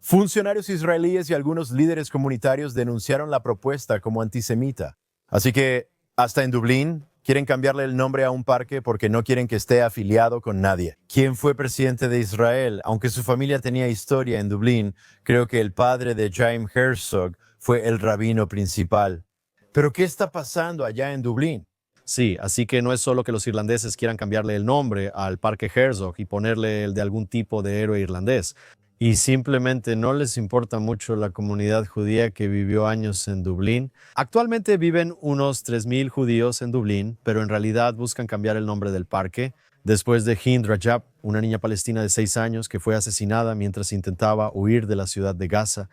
[SPEAKER 1] Funcionarios israelíes y algunos líderes comunitarios denunciaron la propuesta como antisemita. Así que, hasta en Dublín, quieren cambiarle el nombre a un parque porque no quieren que esté afiliado con nadie. ¿Quién fue presidente de Israel? Aunque su familia tenía historia en Dublín, creo que el padre de Chaim Herzog fue el rabino principal. ¿Pero qué está pasando allá en Dublín?
[SPEAKER 2] Sí, así que no es solo que los irlandeses quieran cambiarle el nombre al Parque Herzog y ponerle el de algún tipo de héroe irlandés. Y simplemente no les importa mucho la comunidad judía que vivió años en Dublín. Actualmente viven unos 3,000 judíos en Dublín, pero en realidad buscan cambiar el nombre del parque después de Hind Rajab, una niña palestina de 6 años que fue asesinada mientras intentaba huir de la ciudad de Gaza.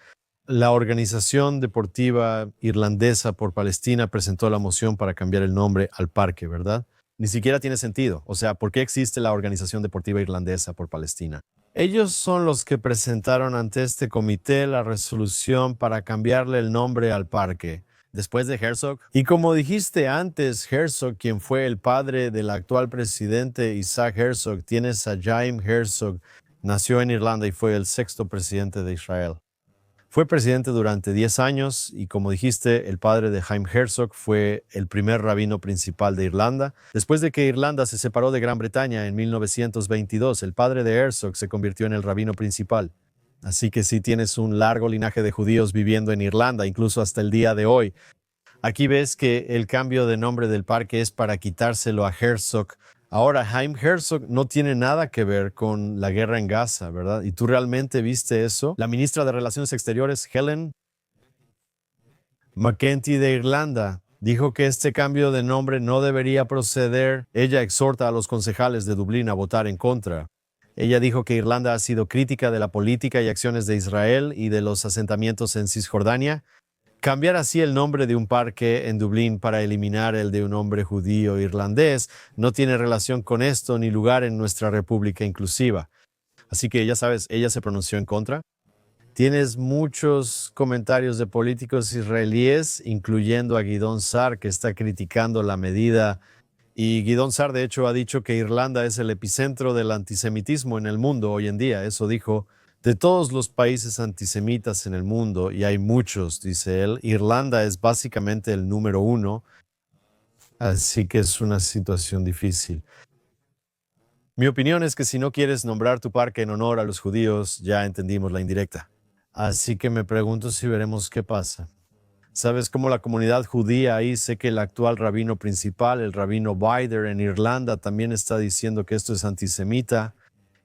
[SPEAKER 2] La organización deportiva irlandesa por Palestina presentó la moción para cambiar el nombre al parque, ¿verdad? Ni siquiera tiene sentido. O sea, ¿por qué existe la organización deportiva irlandesa por Palestina? Ellos son los que presentaron ante este comité la resolución para cambiarle el nombre al parque, después de Herzog. Y como dijiste antes, Herzog, quien fue el padre del actual presidente Isaac Herzog, tienes a Chaim Herzog, nació en Irlanda y fue el sexto presidente de Israel. Fue presidente durante 10 años y, como dijiste, el padre de Chaim Herzog fue el primer rabino principal de Irlanda. Después de que Irlanda se separó de Gran Bretaña en 1922, el padre de Herzog se convirtió en el rabino principal. Así que sí tienes un largo linaje de judíos viviendo en Irlanda, incluso hasta el día de hoy. Aquí ves que el cambio de nombre del parque es para quitárselo a Herzog. Ahora, Chaim Herzog no tiene nada que ver con la guerra en Gaza, ¿verdad? ¿Y tú realmente viste eso? La ministra de Relaciones Exteriores, Helen McEntee de Irlanda, dijo que este cambio de nombre no debería proceder. Ella exhorta a los concejales de Dublín a votar en contra. Ella dijo que Irlanda ha sido crítica de la política y acciones de Israel y de los asentamientos en Cisjordania. Cambiar así el nombre de un parque en Dublín para eliminar el de un hombre judío irlandés no tiene relación con esto ni lugar en nuestra república inclusiva. Así que ya sabes, ella se pronunció en contra. Tienes muchos comentarios de políticos israelíes, incluyendo a Gideon Sa'ar, que está criticando la medida. Y Gideon Sa'ar, de hecho, ha dicho que Irlanda es el epicentro del antisemitismo en el mundo hoy en día. Eso dijo De todos los países antisemitas en el mundo, y hay muchos, dice él, Irlanda es básicamente el número 1, así que es una situación difícil. Mi opinión es que si no quieres nombrar tu parque en honor a los judíos, ya entendimos la indirecta. Así que me pregunto si veremos qué pasa. ¿Sabes cómo la comunidad judía ahí? Sé que el actual rabino principal, el rabino Bider en Irlanda, también está diciendo que esto es antisemita.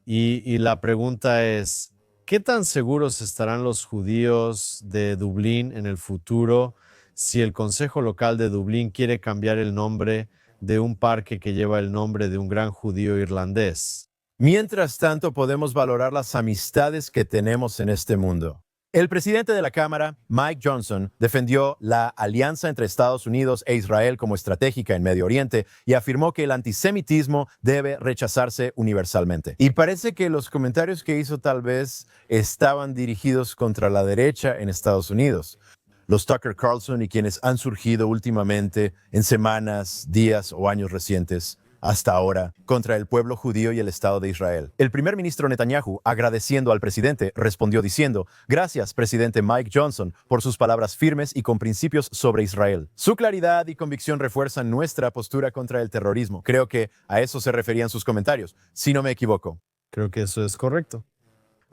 [SPEAKER 2] Y la pregunta es, ¿qué tan seguros estarán los judíos de Dublín en el futuro si el Consejo Local de Dublín quiere cambiar el nombre de un parque que lleva el nombre de un gran judío irlandés?
[SPEAKER 1] Mientras tanto, podemos valorar las amistades que tenemos en este mundo. El presidente de la Cámara, Mike Johnson, defendió la alianza entre Estados Unidos e Israel como estratégica en Medio Oriente y afirmó que el antisemitismo debe rechazarse universalmente. Y parece que los comentarios que hizo tal vez estaban dirigidos contra la derecha en Estados Unidos. Los Tucker Carlson y quienes han surgido últimamente en semanas, días o años recientes hasta ahora contra el pueblo judío y el Estado de Israel. El primer ministro Netanyahu, agradeciendo al presidente, respondió diciendo: "Gracias, presidente Mike Johnson, por sus palabras firmes y con principios sobre Israel. Su claridad y convicción refuerzan nuestra postura contra el terrorismo". Creo que a eso se referían sus comentarios, si no me equivoco.
[SPEAKER 2] Creo que eso es correcto.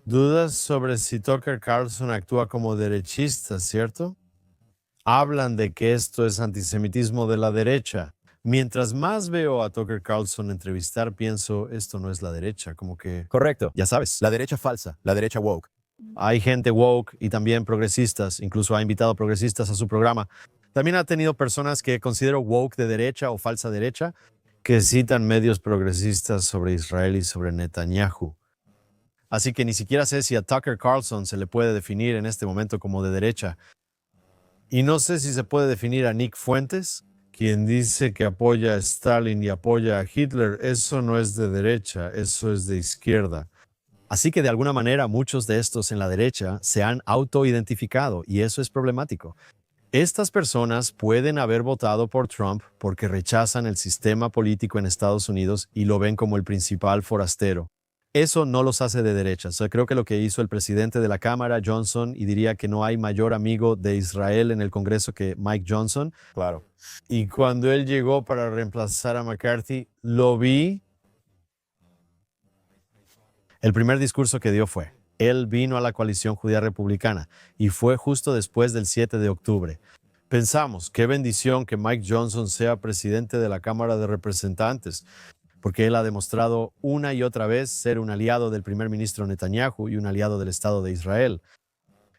[SPEAKER 2] Dudas sobre si Tucker Carlson actúa como derechista, ¿cierto? Hablan de que esto es antisemitismo de la derecha. Mientras más veo a Tucker Carlson entrevistar, pienso, esto no es la derecha, como que...
[SPEAKER 1] Correcto.
[SPEAKER 2] Ya sabes,
[SPEAKER 1] La derecha falsa, la derecha woke.
[SPEAKER 2] hay gente woke y también progresistas, incluso ha invitado progresistas a su programa. También ha tenido personas que considero woke de derecha o falsa derecha, que citan medios progresistas sobre Israel y sobre Netanyahu. Así que ni siquiera sé si a Tucker Carlson se le puede definir en este momento como de derecha. Y no sé si se puede definir a Nick Fuentes, quien dice que apoya a Stalin y apoya a Hitler. Eso no es de derecha, eso es de izquierda. Así que de alguna manera muchos de estos en la derecha se han autoidentificado y eso es problemático. Estas personas pueden haber votado por Trump porque rechazan el sistema político en Estados Unidos y lo ven como el principal forastero. Eso no los hace de derecha. Creo que lo que hizo el presidente de la Cámara, Johnson, y diría que no hay mayor amigo de Israel en el Congreso que Mike Johnson.
[SPEAKER 1] Claro.
[SPEAKER 2] Y cuando él llegó para reemplazar a McCarthy, lo vi. El primer discurso que dio fue, él vino a la coalición judía republicana y fue justo después del 7 de octubre. Pensamos, qué bendición que Mike Johnson sea presidente de la Cámara de Representantes, porque él ha demostrado una y otra vez ser un aliado del primer ministro Netanyahu y un aliado del Estado de Israel.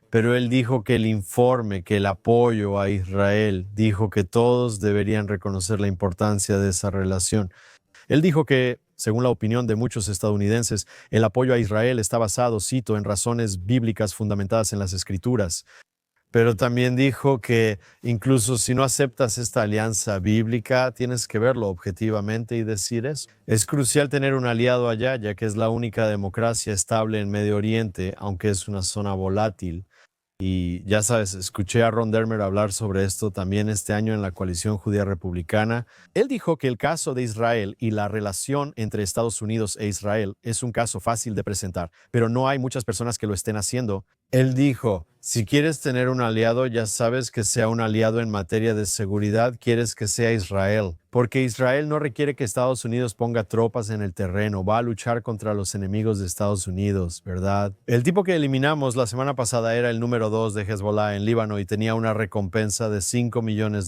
[SPEAKER 2] Pero él dijo que el informe, que el apoyo a Israel, dijo que todos deberían reconocer la importancia de esa relación. Él dijo que, según la opinión de muchos estadounidenses, el apoyo a Israel está basado, cito, en razones bíblicas fundamentadas en las Escrituras. Pero también dijo que incluso si no aceptas esta alianza bíblica, tienes que verlo objetivamente y decir eso. Es crucial tener un aliado allá, ya que es la única democracia estable en Medio Oriente, aunque es una zona volátil. Y ya sabes, escuché a Ron Dermer hablar sobre esto también este año en la coalición judía republicana. Él dijo que el caso de Israel y la relación entre Estados Unidos e Israel es un caso fácil de presentar, pero no hay muchas personas que lo estén haciendo. Él dijo, si quieres tener un aliado, ya sabes que sea un aliado en materia de seguridad, quieres que sea Israel. Porque Israel no requiere que Estados Unidos ponga tropas en el terreno, va a luchar contra los enemigos de Estados Unidos, ¿verdad? El tipo que eliminamos la semana pasada era el número 2 de Hezbollah en Líbano y tenía una recompensa de $5 millones.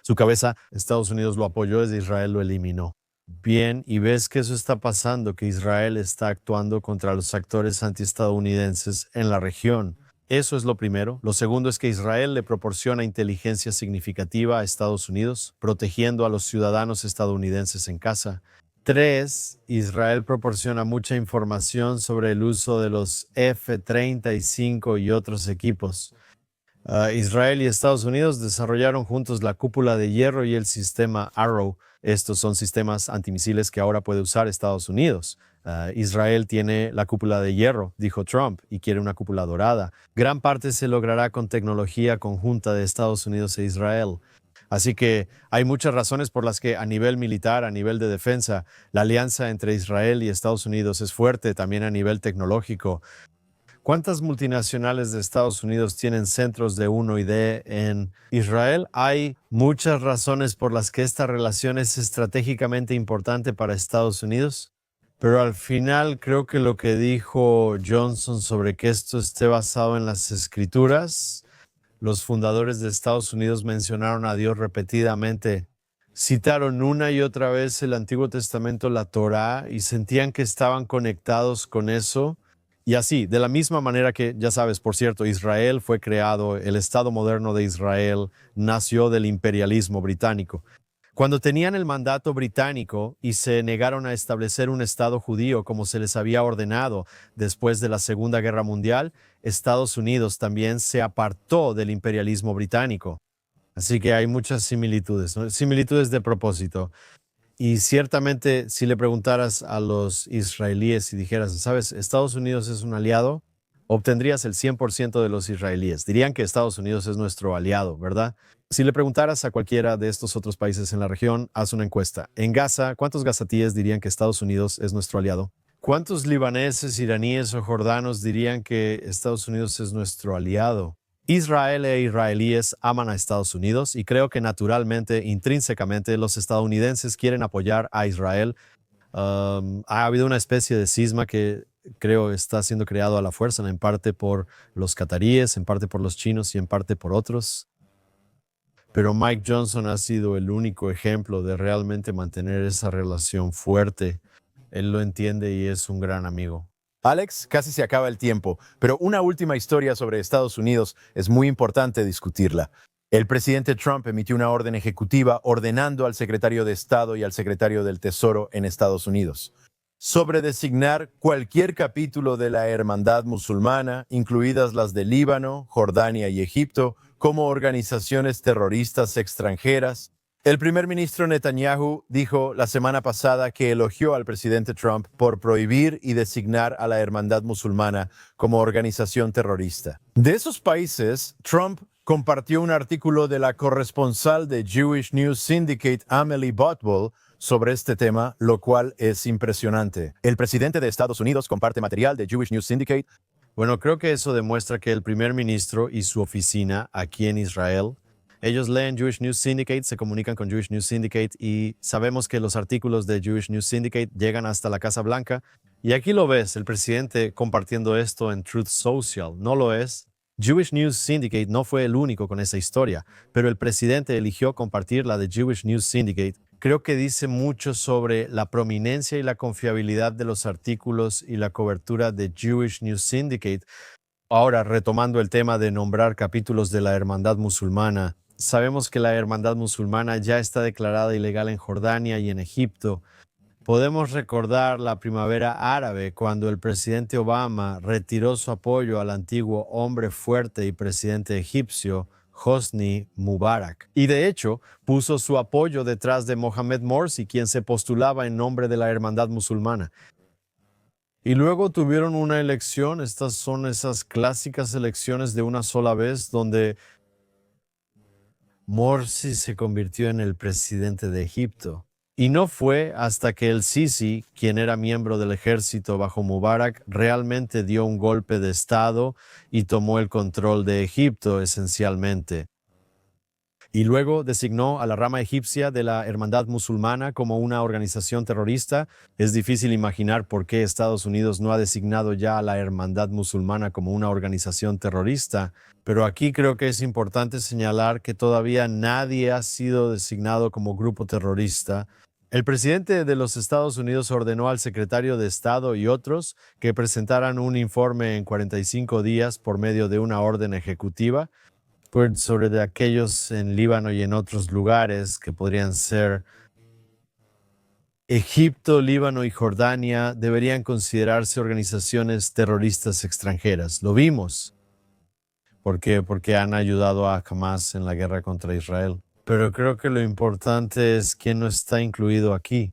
[SPEAKER 2] Su cabeza, Estados Unidos lo apoyó, desde Israel lo eliminó. Bien, y ves que eso está pasando, que Israel está actuando contra los actores antiestadounidenses en la región. Eso es lo primero. Lo segundo es que Israel le proporciona inteligencia significativa a Estados Unidos, protegiendo a los ciudadanos estadounidenses en casa. 3. Israel proporciona mucha información sobre el uso de los F-35 y otros equipos. Israel y Estados Unidos desarrollaron juntos la cúpula de hierro y el sistema Arrow. Estos son sistemas antimisiles que ahora puede usar Estados Unidos. Israel tiene la cúpula de hierro, dijo Trump, y quiere una cúpula dorada. Gran parte se logrará con tecnología conjunta de Estados Unidos e Israel. Así que hay muchas razones por las que a nivel militar, a nivel de defensa, la alianza entre Israel y Estados Unidos es fuerte, también a nivel tecnológico. ¿Cuántas multinacionales de Estados Unidos tienen centros de 1ID en Israel? Hay muchas razones por las que esta relación es estratégicamente importante para Estados Unidos, pero al final creo que lo que dijo Johnson sobre que esto esté basado en las Escrituras, los fundadores de Estados Unidos mencionaron a Dios repetidamente, citaron una y otra vez el Antiguo Testamento, la Torá, y sentían que estaban conectados con eso. Y así, de la misma manera que, ya sabes, por cierto, Israel fue creado, el Estado moderno de Israel nació del imperialismo británico. Cuando tenían el mandato británico y se negaron a establecer un Estado judío como se les había ordenado después de la Segunda Guerra Mundial, Estados Unidos también se apartó del imperialismo británico. Así que hay muchas similitudes, ¿no? Similitudes de propósito. Y ciertamente, si le preguntaras a los israelíes y dijeras, ¿sabes? Estados Unidos es un aliado, obtendrías el 100% de los israelíes. Dirían que Estados Unidos es nuestro aliado, ¿verdad? Si le preguntaras a cualquiera de estos otros países en la región, haz una encuesta. En Gaza, ¿cuántos gazatíes dirían que Estados Unidos es nuestro aliado? ¿Cuántos libaneses, iraníes o jordanos dirían que Estados Unidos es nuestro aliado? Israel e israelíes aman a Estados Unidos y creo que naturalmente, intrínsecamente, los estadounidenses quieren apoyar a Israel. Ha habido una especie de cisma que creo está siendo creado a la fuerza, en parte por los cataríes, en parte por los chinos y en parte por otros. Pero Mike Johnson ha sido el único ejemplo de realmente mantener esa relación fuerte. Él lo entiende y es un gran amigo.
[SPEAKER 1] Alex, casi se acaba el tiempo, pero una última historia sobre Estados Unidos es muy importante discutirla. El presidente Trump emitió una orden ejecutiva ordenando al secretario de Estado y al secretario del Tesoro en Estados Unidos sobre designar cualquier capítulo de la hermandad musulmana, incluidas las de Líbano, Jordania y Egipto, como organizaciones terroristas extranjeras. El primer ministro Netanyahu dijo la semana pasada que elogió al presidente Trump por prohibir y designar a la hermandad musulmana como organización terrorista. De esos países, Trump compartió un artículo de la corresponsal de Jewish News Syndicate, Amelie Botwell, sobre este tema, lo cual es impresionante. El presidente de Estados Unidos comparte material de Jewish News Syndicate.
[SPEAKER 2] Bueno, creo que eso demuestra que el primer ministro y su oficina aquí en Israel, ellos leen Jewish News Syndicate, se comunican con Jewish News Syndicate y sabemos que los artículos de Jewish News Syndicate llegan hasta la Casa Blanca. Y aquí lo ves, el presidente compartiendo esto en Truth Social. No lo es. Jewish News Syndicate no fue el único con esa historia, pero el presidente eligió compartir la de Jewish News Syndicate. Creo que dice mucho sobre la prominencia y la confiabilidad de los artículos y la cobertura de Jewish News Syndicate. Ahora, retomando el tema de nombrar capítulos de la hermandad musulmana, sabemos que la hermandad musulmana ya está declarada ilegal en Jordania y en Egipto. Podemos recordar la primavera árabe cuando el presidente Obama retiró su apoyo al antiguo hombre fuerte y presidente egipcio Hosni Mubarak. Y de hecho, puso su apoyo detrás de Mohamed Morsi, quien se postulaba en nombre de la hermandad musulmana. Y luego tuvieron una elección, estas son esas clásicas elecciones de una sola vez, donde Morsi se convirtió en el presidente de Egipto. Y no fue hasta que el Sisi, quien era miembro del ejército bajo Mubarak, realmente dio un golpe de Estado y tomó el control de Egipto esencialmente. Y luego designó a la rama egipcia de la Hermandad Musulmana como una organización terrorista. Es difícil imaginar por qué Estados Unidos no ha designado ya a la Hermandad Musulmana como una organización terrorista, pero aquí creo que es importante señalar que todavía nadie ha sido designado como grupo terrorista. El presidente de los Estados Unidos ordenó al secretario de Estado y otros que presentaran un informe en 45 días por medio de una orden ejecutiva sobre de aquellos en Líbano y en otros lugares que podrían ser Egipto, Líbano y Jordania, deberían considerarse organizaciones terroristas extranjeras. Lo vimos. ¿Por qué? Porque han ayudado a Hamas en la guerra contra Israel. Pero creo que lo importante es quién no está incluido aquí.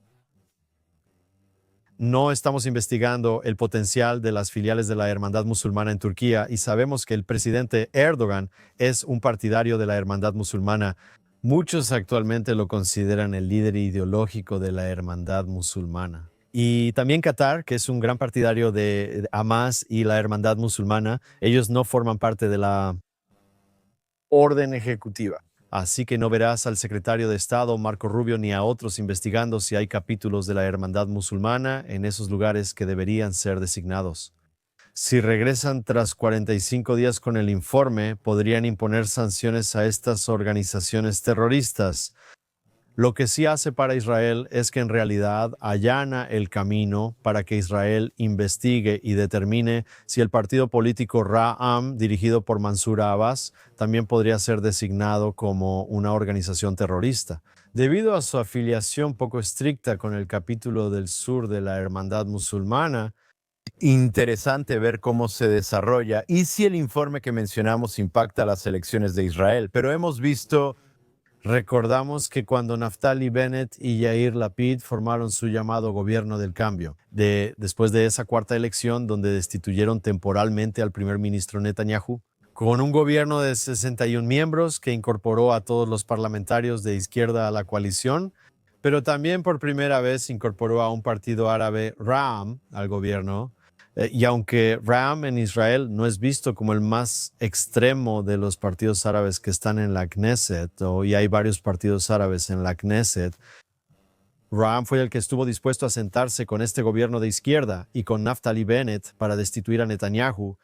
[SPEAKER 2] No estamos investigando el potencial de las filiales de la Hermandad Musulmana en Turquía y sabemos que el presidente Erdogan es un partidario de la Hermandad Musulmana. Muchos actualmente lo consideran el líder ideológico de la Hermandad Musulmana. Y también Qatar, que es un gran partidario de Hamas y la Hermandad Musulmana, ellos no forman parte de la orden ejecutiva. Así que no verás al secretario de Estado, Marco Rubio, ni a otros investigando si hay capítulos de la Hermandad Musulmana en esos lugares que deberían ser designados. Si regresan tras 45 días con el informe, podrían imponer sanciones a estas organizaciones terroristas. Lo que sí hace para Israel es que en realidad allana el camino para que Israel investigue y determine si el partido político Ra'am, dirigido por Mansur Abbas, también podría ser designado como una organización terrorista. Debido a su afiliación poco estricta con el capítulo del sur de la Hermandad Musulmana,
[SPEAKER 1] Interesante ver cómo se desarrolla y si el informe que mencionamos impacta las elecciones de Israel, pero hemos visto...
[SPEAKER 2] recordamos que cuando Naftali Bennett y Yair Lapid formaron su llamado gobierno del cambio, después de esa cuarta elección donde destituyeron temporalmente al primer ministro Netanyahu, con un gobierno de 61 miembros que incorporó a todos los parlamentarios de izquierda a la coalición, pero también por primera vez incorporó a un partido árabe, Ra'am, al gobierno. Y aunque Ra'am en Israel no es visto como el más extremo de los partidos árabes que están en la Knesset, y hay varios partidos árabes en la Knesset, Ra'am fue el que estuvo dispuesto a sentarse con este gobierno de izquierda y con Naftali Bennett para destituir a Netanyahu.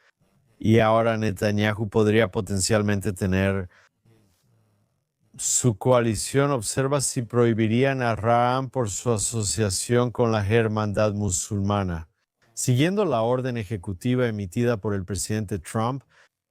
[SPEAKER 2] Y ahora Netanyahu podría potencialmente tener su coalición. Observa si prohibirían a Ra'am por su asociación con la Hermandad Musulmana. Siguiendo la orden ejecutiva emitida por el presidente Trump,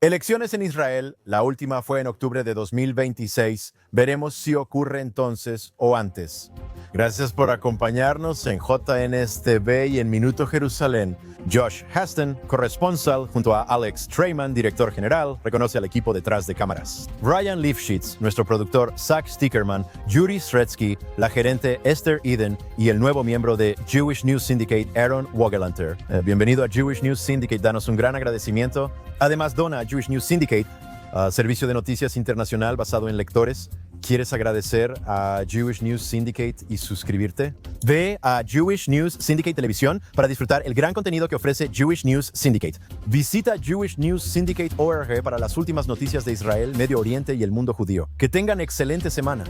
[SPEAKER 1] Elecciones en Israel, la última fue en octubre de 2026. Veremos si ocurre entonces o antes. Gracias por acompañarnos en JNS TV y en Minuto Jerusalén. Josh Haston, corresponsal, junto a Alex Treyman, director general, reconoce al equipo detrás de cámaras. Ryan Lifshitz, nuestro productor Zach Stickerman, Yuri Sretsky, la gerente Esther Eden y el nuevo miembro de Jewish News Syndicate, Aaron Wogelanter. Bienvenido a Jewish News Syndicate, danos un gran agradecimiento. Además, dona a Jewish News Syndicate, servicio de noticias internacional basado en lectores. ¿Quieres agradecer a Jewish News Syndicate y suscribirte? Ve a Jewish News Syndicate Televisión para disfrutar el gran contenido que ofrece Jewish News Syndicate. Visita JewishNewsSyndicate.org para las últimas noticias de Israel, Medio Oriente y el mundo judío. Que tengan excelente semana.